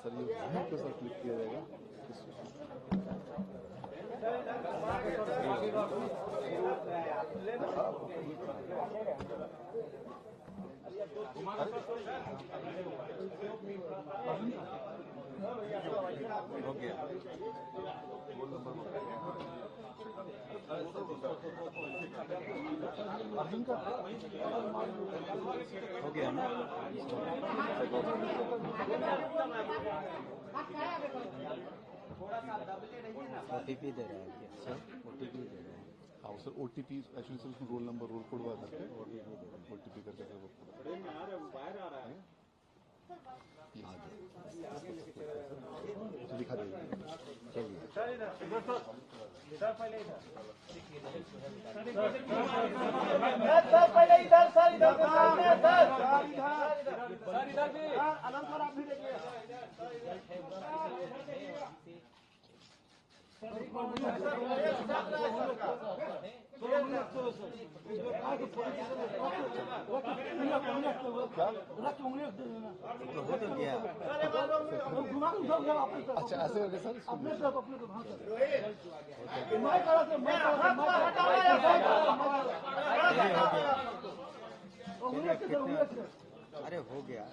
Sir ये वहीं पे सर क्लिक किया जाएगा। हो गया अर्जुन का हो गया ना। ओटीपी दे रहा है सर, ओटीपी दे रहा है। हाँ सर ओटीपी एक्चुअली सर उसमें रोल नंबर रोल कोड करके ओटीपी करके सर वो दिखा देगा। चलिए पहले इधर सर, इधर आनंद सर आप भी देखिए। अच्छा ऐसे करके सर अरे हो गया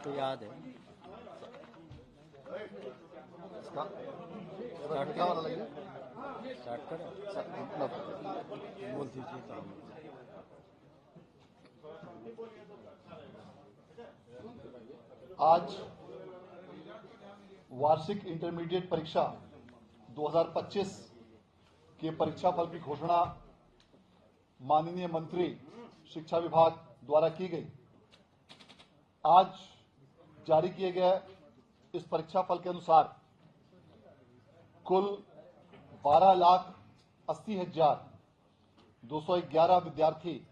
तो याद है इसका स्टार्ट क्या वाला लगे स्टार्ट करें बोल दीजिए। आज वार्षिक इंटरमीडिएट परीक्षा 2025 के परीक्षा फल की घोषणा माननीय मंत्री शिक्षा विभाग द्वारा की गई। आज जारी किए गए इस परीक्षा फल के अनुसार कुल 12,80,211 विद्यार्थी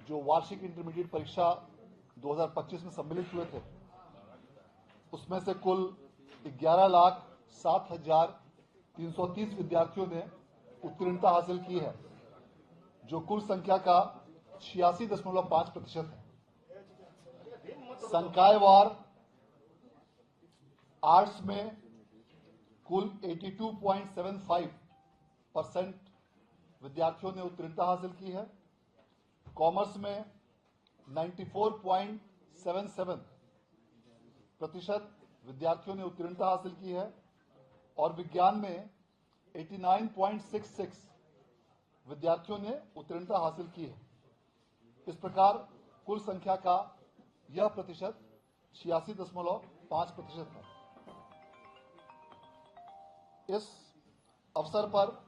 जो वार्षिक इंटरमीडिएट परीक्षा 2025 में सम्मिलित हुए थे, उसमें से कुल 11,07,330 विद्यार्थियों ने उत्तीर्णता हासिल की है, जो कुल संख्या का 86.5% है। संकायवार आर्ट्स में कुल 82.75% विद्यार्थियों ने उत्तीर्णता हासिल की है। कॉमर्स में 94.77% विद्यार्थियों ने उत्तीर्णता हासिल की है और विज्ञान में 89.66 विद्यार्थियों ने उत्तीर्णता हासिल की है। इस प्रकार कुल संख्या का यह प्रतिशत 86.5% है। इस अवसर पर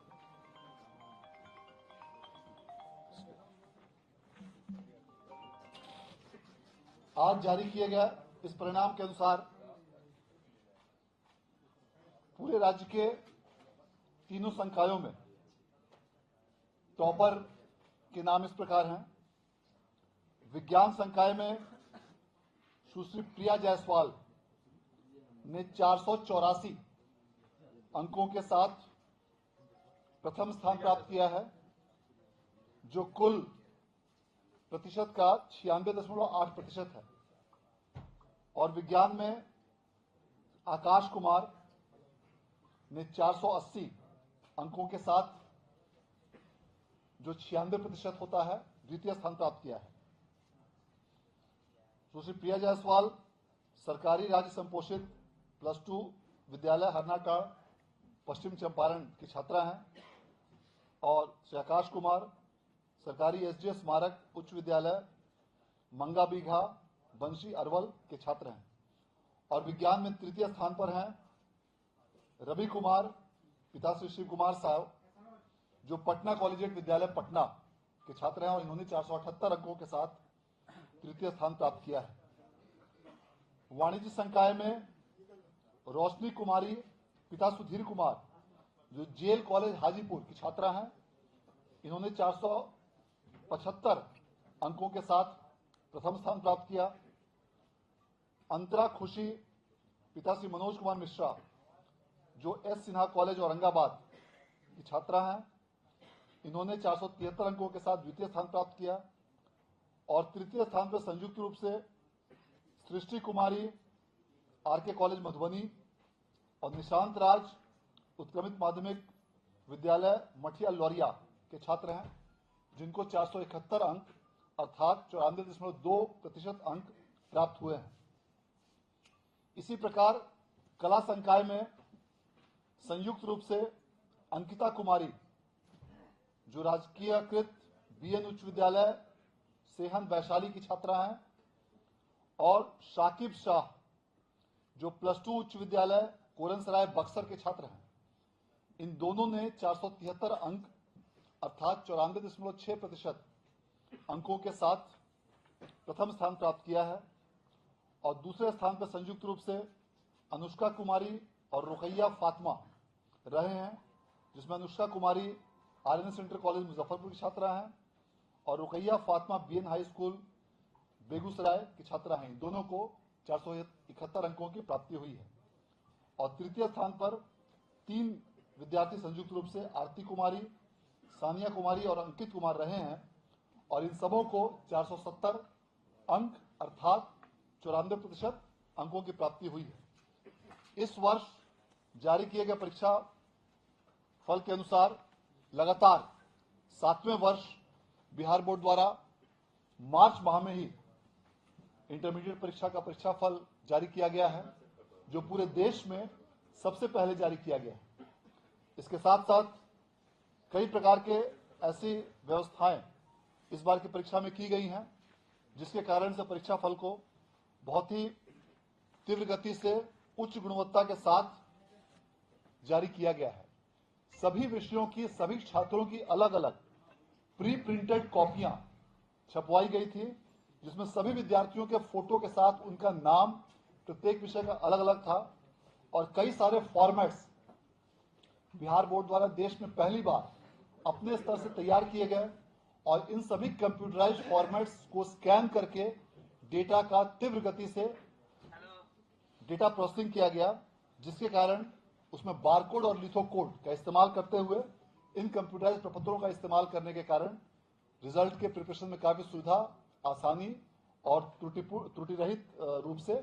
आज जारी किए गए इस परिणाम के अनुसार पूरे राज्य के तीनों संकायों में टॉपर के नाम इस प्रकार हैं। विज्ञान संकाय में सुश्री प्रिया जायसवाल ने 484 अंकों के साथ प्रथम स्थान प्राप्त किया है, जो कुल प्रतिशत का 96.8% है। और विज्ञान में आकाश कुमार ने 480 अंकों के साथ, जो 96% होता है, द्वितीय स्थान प्राप्त किया है। सुश्री प्रिया जायसवाल सरकारी राज्य संपोषित +2 विद्यालय हरनाटाड़ पश्चिम चंपारण की छात्रा हैं और श्री आकाश कुमार सरकारी एसडीएस स्मारक उच्च विद्यालय मंगा बीघा बंशी अरवल के छात्र हैं। और विज्ञान में तृतीय स्थान पर हैं रवि कुमार पिता श्री शिव कुमार साहब, जो पटना कॉलेजिएट विद्यालय पटना के छात्र हैं और इन्होंने 478 अंकों के साथ तृतीय स्थान प्राप्त किया है। वाणिज्य संकाय में रोशनी कुमारी पिता सुधीर कुमार, जो जेल कॉलेज हाजीपुर की छात्रा हैं, इन्होंने 475 अंकों के साथ प्रथम स्थान प्राप्त किया। अंतरा खुशी पिता श्री मनोज कुमार मिश्रा, जो एस सिन्हा कॉलेज औरंगाबाद की छात्रा हैं, इन्होंने 473 अंकों के साथ द्वितीय स्थान प्राप्त किया। और तृतीय स्थान पर संयुक्त रूप से सृष्टि कुमारी आर के कॉलेज मधुबनी और निशांत राज उत्क्रमित माध्यमिक विद्यालय मठिया लौरिया के छात्र हैं, जिनको 471 अंक अर्थात 94.2% अंक प्राप्त हुए हैं। इसी प्रकार कला संकाय में संयुक्त रूप से अंकिता कुमारी, जो राजकीयकृत बीएन उच्च विद्यालय सेहन वैशाली की छात्रा हैं, और शाकिब शाह, जो +2 उच्च विद्यालय कोरनसराय बक्सर के छात्र हैं, इन दोनों ने 473 अंक अर्थात 94.6% अंकों के साथ प्रथम स्थान प्राप्त किया है। और दूसरे स्थान पर संयुक्त रूप से अनुष्का कुमारी और रुकैया फातिमा रहे हैं, जिसमें अनुष्का कुमारी आर्यन सेंटर कॉलेज मुजफ्फरपुर की छात्रा हैं और Rukaiya Fatima BN high school Begusarai की छात्रा हैं। इन दोनों को 471 अंकों की प्राप्ति हुई है। और तृतीय स्थान पर 3 विद्यार्थी संयुक्त रूप से आरती कुमारी, सानिया कुमारी और अंकित कुमार रहे हैं, और इन सबों को 470 अंक अर्थात 94% अंकों की प्राप्ति हुई है। इस वर्ष जारी किए गए परीक्षा फल के अनुसार लगातार 7वें वर्ष बिहार बोर्ड द्वारा मार्च माह में ही इंटरमीडिएट परीक्षा का परीक्षा फल जारी किया गया है, जो पूरे देश में सबसे पहले जारी किया गया है। इसके साथ साथ कई प्रकार के ऐसी व्यवस्थाएं इस बार की परीक्षा में की गई हैं, जिसके कारण से परीक्षा फल को बहुत ही तीव्र गति से उच्च गुणवत्ता के साथ जारी किया गया है। सभी विषयों की सभी छात्रों की अलग अलग प्री प्रिंटेड कॉपियां छपवाई गई थी, जिसमें सभी विद्यार्थियों के फोटो के साथ उनका नाम प्रत्येक विषय का अलग अलग था। और कई सारे फॉर्मेट्स बिहार बोर्ड द्वारा देश में पहली बार अपने स्तर से तैयार किए गए, और इन सभी कंप्यूटराइज्ड फॉर्मेट्स को स्कैन करके डेटा का तीव्र गति से डेटा प्रोसेसिंग किया गया, जिसके कारण उसमें बारकोड और लिथोकोड का इस्तेमाल करते हुए इन कंप्यूटराइज्ड प्रपत्रों का इस्तेमाल करने के कारण रिजल्ट के प्रिपरेशन में काफी सुविधा, आसानी और त्रुटि रहित रूप से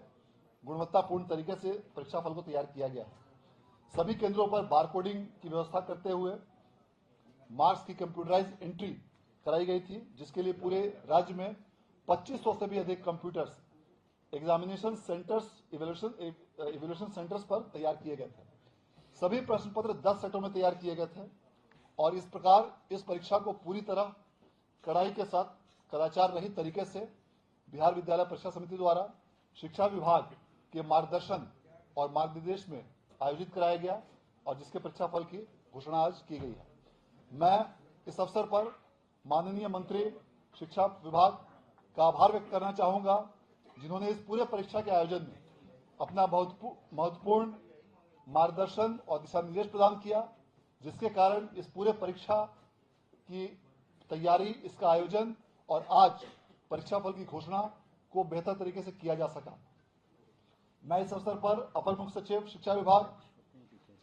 गुणवत्तापूर्ण तरीके से परीक्षा फल को तैयार किया गया है। सभी केंद्रों पर बारकोडिंग की व्यवस्था करते हुए मार्क्स की कंप्यूटराइज्ड एंट्री कराई गई थी, जिसके लिए पूरे राज्य में 2500 से भी अधिक computers examination centres evaluation centres पर तैयार किए गए थे। सभी प्रश्न पत्र 10 सेटों में तैयार किए गए थे, और इस प्रकार इस परीक्षा को पूरी तरह कड़ाई के साथ कदाचार रहित तरीके से बिहार विद्यालय परीक्षा समिति द्वारा शिक्षा विभाग के मार्गदर्शन और मार्गनिर्देश में आयोजित कराया गया, और जिसके परीक्षा फल की घोषणा आज की गई है। मैं इस अवसर पर माननीय मंत्री शिक्षा विभाग का आभार व्यक्त करना चाहूंगा, जिन्होंने इस पूरे परीक्षा के आयोजन में अपना महत्वपूर्ण मार्गदर्शन और दिशा निर्देश प्रदान किया, जिसके कारण इस पूरे परीक्षा की तैयारी, इसका आयोजन और आज परीक्षा फल की घोषणा को बेहतर तरीके से किया जा सका। मैं इस अवसर पर अपर मुख्य सचिव शिक्षा विभाग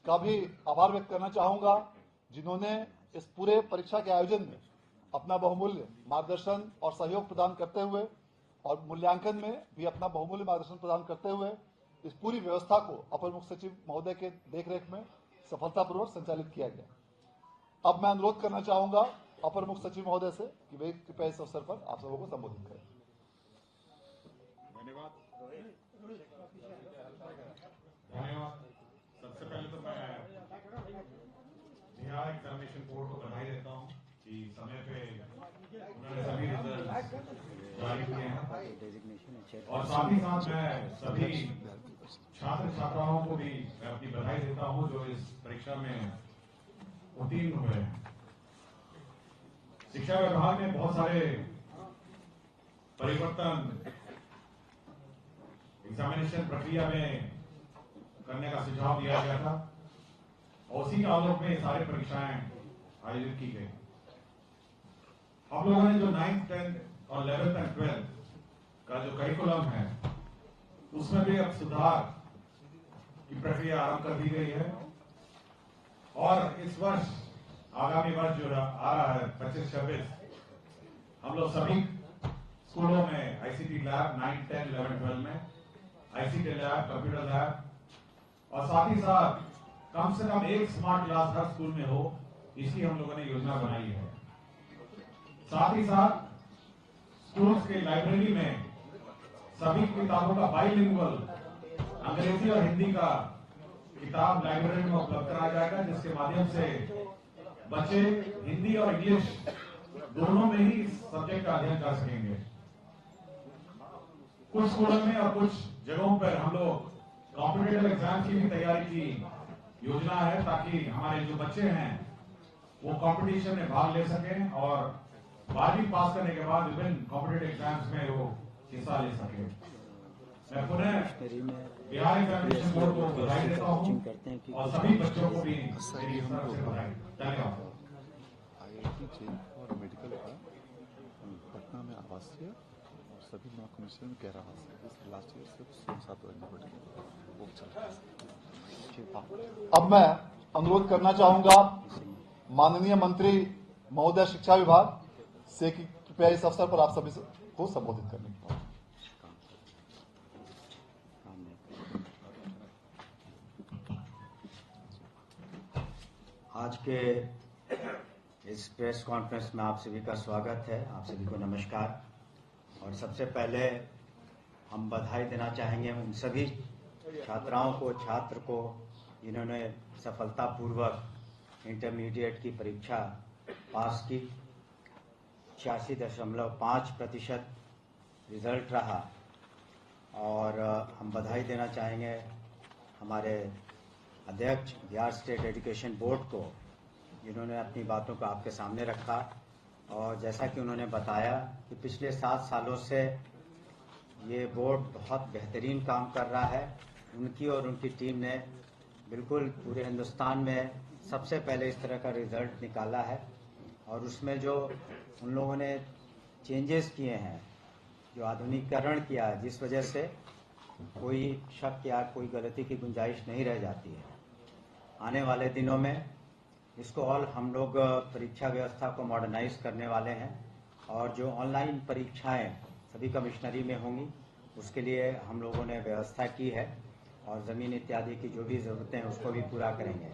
का भी आभार व्यक्त करना चाहूंगा, जिन्होंने इस पूरे परीक्षा के आयोजन में अपना बहुमूल्य मार्गदर्शन और सहयोग प्रदान करते हुए और मूल्यांकन में भी अपना बहुमूल्य मार्गदर्शन प्रदान करते हुए इस पूरी व्यवस्था को अपर मुख्य सचिव महोदय के देखरेख में सफलतापूर्वक संचालित किया गया। अब मैं अनुरोध करना चाहूंगा अपर मुख्य सचिव महोदय से कि वे कृपया इस अवसर पर आप सबों को संबोधित करें। धन्यवाद। सबसे पहले तो मैं बिहार एग्जामिनेशन बोर्ड को बधाई देता हूँ कि समय पे उन्होंने सभी रिजल्ट जारी किए हैं, और साथ ही साथ मैं सभी छात्र छात्र छात्राओं को भी मैं अपनी बधाई देता हूं जो इस परीक्षा में उत्तीर्ण हुए हैं। शिक्षा विभाग में बहुत सारे परिवर्तन एग्जामिनेशन प्रक्रिया में करने का सुझाव दिया गया था और उसी के आलोक में सारी परीक्षाएं आयोजित की गई। हम लोगों ने जो 9th, 10th और 11th एंड 12th का जो करिकुलम है उसमें भी अब सुधार की प्रक्रिया आरंभ कर दी गई है और इस वर्ष आगामी वर्ष जो आ रहा है 25-26 हम लोग सभी स्कूलों में आईसीटी लैब 9, 10, 11, 12 में आईसीटी लैब, कंप्यूटर लैब और साथ ही साथ कम से कम एक स्मार्ट क्लास हर स्कूल में हो, इसकी हम लोगों ने योजना बनाई है। साथ ही साथ स्कूल्स के लाइब्रेरी में सभी किताबों का बाइलिंगुअल अंग्रेजी और हिंदी का किताब लाइब्रेरी में उपलब्ध कराया जाएगा, जिसके माध्यम से बच्चे हिंदी और इंग्लिश दोनों में ही इस सब्जेक्ट का अध्ययन कर सकेंगे। कुछ स्कूलों में और कुछ जगहों पर हम लोग कॉम्पिटिटिव एग्जाम की भी तैयारी की योजना है ताकि हमारे जो बच्चे हैं वो कंपटीशन में भाग ले सकें और 12वीं पास करने के बाद विभिन्न कॉम्पिटिटिव एग्जाम्स में वो हिस्सा ले सके। मैं पुनः बिहार एग्जामिनेशन बोर्ड को बधाई देता हूं और सभी बच्चों को भी मेरी तरफ से बधाई। धन्यवाद। IIT जेल और मेडिकल का पटना में आवासीय और सभी नॉन कमर्शियल में 11 आवासीय लास्ट ईयर से 7 वो चल रहा है। अब मैं अनुरोध करना चाहूंगा माननीय मंत्री महोदय शिक्षा विभाग से कि कृपया इस अवसर पर आप सभी को संबोधित करने की बात। आज के इस प्रेस कॉन्फ्रेंस में आप सभी का स्वागत है। आप सभी को नमस्कार। और सबसे पहले हम बधाई देना चाहेंगे उन सभी छात्राओं को, छात्र को जिन्होंने सफलतापूर्वक इंटरमीडिएट की परीक्षा पास की। 86.5% रिजल्ट रहा। और हम बधाई देना चाहेंगे हमारे अध्यक्ष बिहार स्टेट एजुकेशन बोर्ड को, जिन्होंने अपनी बातों को आपके सामने रखा। और जैसा कि उन्होंने बताया कि पिछले 7 सालों से ये बोर्ड बहुत बेहतरीन काम कर रहा है। उनकी और उनकी टीम ने बिल्कुल पूरे हिंदुस्तान में सबसे पहले इस तरह का रिजल्ट निकाला है। और उसमें जो उन लोगों ने चेंजेस किए हैं, जो आधुनिकीकरण किया है, जिस वजह से कोई शक या कोई गलती की गुंजाइश नहीं रह जाती है। आने वाले दिनों में इसको और हम लोग परीक्षा व्यवस्था को मॉडर्नाइज करने वाले हैं और जो ऑनलाइन परीक्षाएं सभी कमिश्नरी में होंगी उसके लिए हम लोगों ने व्यवस्था की है और ज़मीन इत्यादि की जो भी ज़रूरतें हैं उसको भी पूरा करेंगे।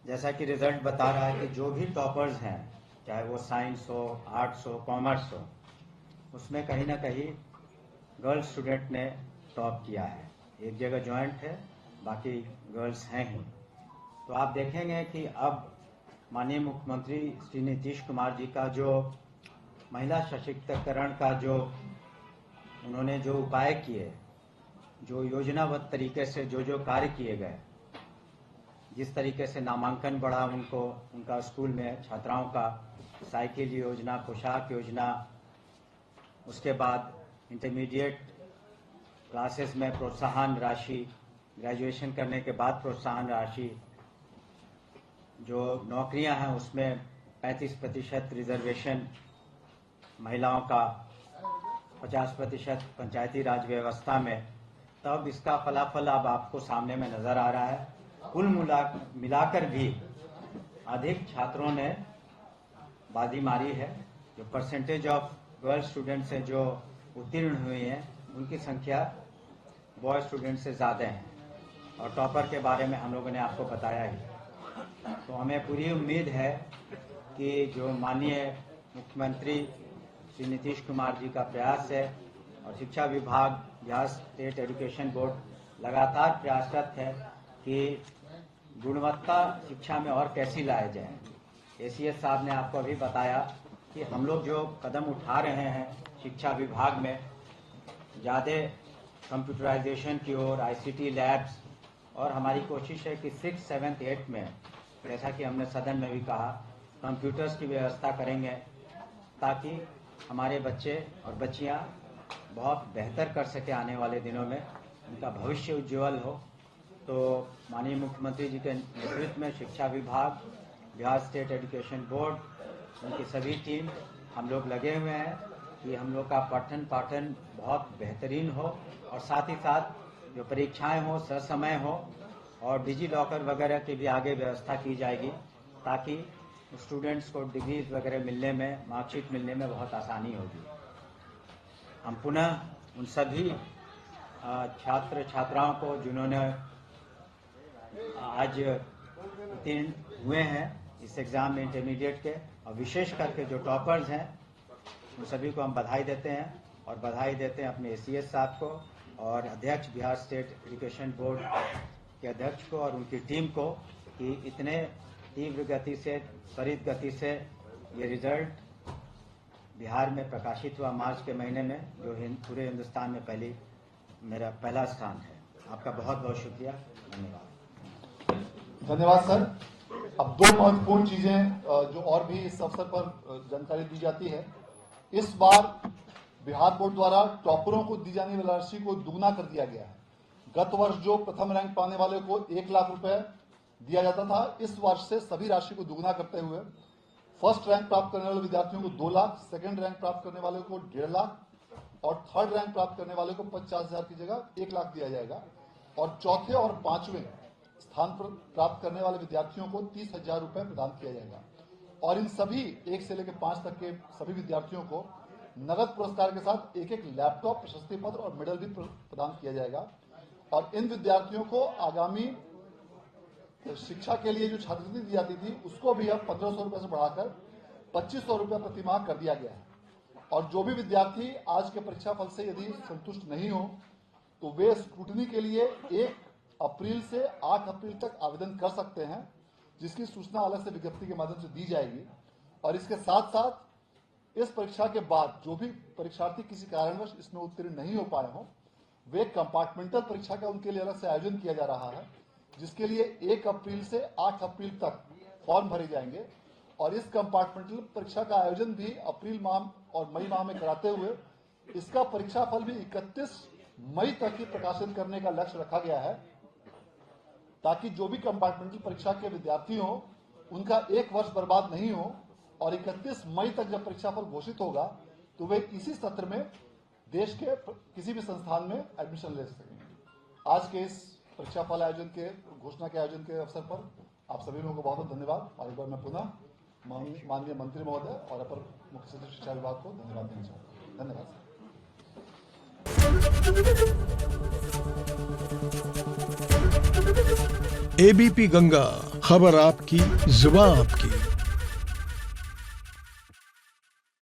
जैसा कि रिजल्ट बता रहा है कि जो भी टॉपर्स हैं, चाहे वो साइंस हो, आर्ट्स हो, कॉमर्स हो, उसमें कहीं ना कहीं गर्ल्स स्टूडेंट ने टॉप किया है। एक जगह जॉइंट है, बाकी गर्ल्स हैं ही। तो आप देखेंगे कि अब माननीय मुख्यमंत्री श्री नीतीश कुमार जी का जो महिला सशक्तिकरण का जो उन्होंने जो उपाय किए, जो योजनाबद्ध तरीके से जो कार्य किए गए, जिस तरीके से नामांकन बढ़ा उनको, उनका स्कूल में छात्राओं का साइकिल योजना, पोशाक योजना, उसके बाद इंटरमीडिएट क्लासेस में प्रोत्साहन राशि, ग्रेजुएशन करने के बाद प्रोत्साहन राशि, जो नौकरियां हैं उसमें 35% रिजर्वेशन महिलाओं का, 50% पंचायती राज व्यवस्था में, तब इसका फलाफल अब आपको सामने में नजर आ रहा है। कुल मिलाकर भी अधिक छात्रों ने बाजी मारी है। जो परसेंटेज ऑफ गर्ल स्टूडेंट से जो उत्तीर्ण हुए हैं उनकी संख्या बॉय स्टूडेंट से ज़्यादा है। और टॉपर के बारे में हम लोगों ने आपको बताया ही। तो हमें पूरी उम्मीद है कि जो माननीय मुख्यमंत्री श्री नीतीश कुमार जी का प्रयास है और शिक्षा विभाग, बिहार स्टेट एजुकेशन बोर्ड लगातार प्रयासरत है कि गुणवत्ता शिक्षा में और कैसी लाया जाए। एसीएस साहब ने आपको अभी बताया कि हम लोग जो कदम उठा रहे हैं शिक्षा विभाग में, ज़्यादा कंप्यूटराइजेशन की ओर, ICT लैब्स, और हमारी कोशिश है कि 6, 7, 8 में, जैसा कि हमने सदन में भी कहा, कंप्यूटर्स की व्यवस्था करेंगे ताकि हमारे बच्चे और बच्चियां बहुत बेहतर कर सके आने वाले दिनों में, उनका भविष्य उज्ज्वल हो। तो माननीय मुख्यमंत्री जी के नेतृत्व में शिक्षा विभाग, बिहार स्टेट एजुकेशन बोर्ड, उनकी सभी टीम, हम लोग लगे हुए हैं कि हम लोग का पठन पाठन बहुत बेहतरीन हो और साथ ही साथ जो परीक्षाएं हो ससमय हो, और डिजी लॉकर वगैरह की भी आगे व्यवस्था की जाएगी ताकि स्टूडेंट्स को डिग्रीज वगैरह मिलने में, मार्कशीट मिलने में बहुत आसानी होगी। हम पुनः उन सभी छात्र छात्राओं को जिन्होंने आज उत्तीर्ण हुए हैं इस एग्ज़ाम में इंटरमीडिएट के, और विशेष करके जो टॉपर्स हैं, उन सभी को हम बधाई देते हैं, और बधाई देते हैं अपने ACS साहब को और अध्यक्ष बिहार स्टेट एजुकेशन बोर्ड के अध्यक्ष को और उनकी टीम को कि इतने तीव्र गति से, त्वरित गति से ये रिजल्ट बिहार में प्रकाशित हुआ मार्च के महीने में, जो पूरे हिंदुस्तान में मेरा पहला स्थान है। आपका बहुत बहुत शुक्रिया, धन्यवाद। धन्यवाद सर। अब दो महत्वपूर्ण चीजें जो और भी इस अवसर पर जानकारी दी जाती है। इस बार बिहार बोर्ड द्वारा टॉपरों को दी जाने वाली राशि को दुगना कर दिया गया है। गत वर्ष जो प्रथम रैंक पाने वाले को 1 लाख रुपए दिया जाता था, इस वर्ष से सभी राशि को दुगना करते हुए फर्स्ट रैंक प्राप्त करने वाले विद्यार्थियों को 2 लाख, सेकंड रैंक प्राप्त करने वाले को 1.5 लाख और थर्ड रैंक प्राप्त करने वाले को 50,000 की जगह 1 लाख दिया जाएगा, और चौथे और पांचवें स्थान पर प्राप्त करने वाले विद्यार्थियों को 30,000 रुपए प्रदान किया जाएगा। और इन सभी 1 से लेकर 5 तक के सभी विद्यार्थियों को नगद पुरस्कार के साथ एक लैपटॉप, प्रशस्ति पत्र और मेडल भी प्रदान किया जाएगा। और इन विद्यार्थियों को आगामी शिक्षा के लिए जो छात्रवृत्ति दी जाती थी, उसको भी अब 1,500 रुपए से बढ़ाकर 2,500 रुपए प्रतिमाह कर दिया गया है। और जो भी विद्यार्थी आज के परीक्षा फल से यदि संतुष्ट नहीं हो, तो वे स्क्रूटनी के लिए 1 अप्रैल से 8 अप्रैल तक आवेदन कर सकते हैं, जिसकी सूचना अलग से विज्ञप्ति के माध्यम से दी जाएगी। और इसके साथ साथ इस परीक्षा के बाद जो भी परीक्षार्थी किसी कारणवश इसमें उत्तीर्ण नहीं हो पाए हों, वे कंपार्टमेंटल परीक्षा का उनके लिए अलग से आयोजन किया जा रहा है, जिसके लिए 1 अप्रैल से 8 अप्रैल तक फॉर्म भरे जाएंगे। और इस कंपार्टमेंटल परीक्षा का आयोजन भी अप्रैल माह और मई माह में कराते हुए इसका परीक्षा फल भी 31 मई तक ही प्रकाशित करने का लक्ष्य रखा गया है, ताकि जो भी कंपार्टमेंटल परीक्षा के विद्यार्थी हो, उनका 1 वर्ष बर्बाद नहीं हो, और 31 मई तक जब परीक्षा फल घोषित होगा तो वे इसी सत्र में देश के किसी भी संस्थान में एडमिशन ले सकेंगे। आज के इस परीक्षा फल आयोजन के घोषणा के आयोजन के अवसर पर आप सभी लोगों को बहुत बहुत धन्यवाद। और एक बार मैं पुनः माननीय मंत्री महोदय और अपर मुख्य सचिव शिक्षा विभाग को धन्यवाद देना चाहूँगा। धन्यवाद। ABP गंगा, खबर आपकी, जुबान आपकी।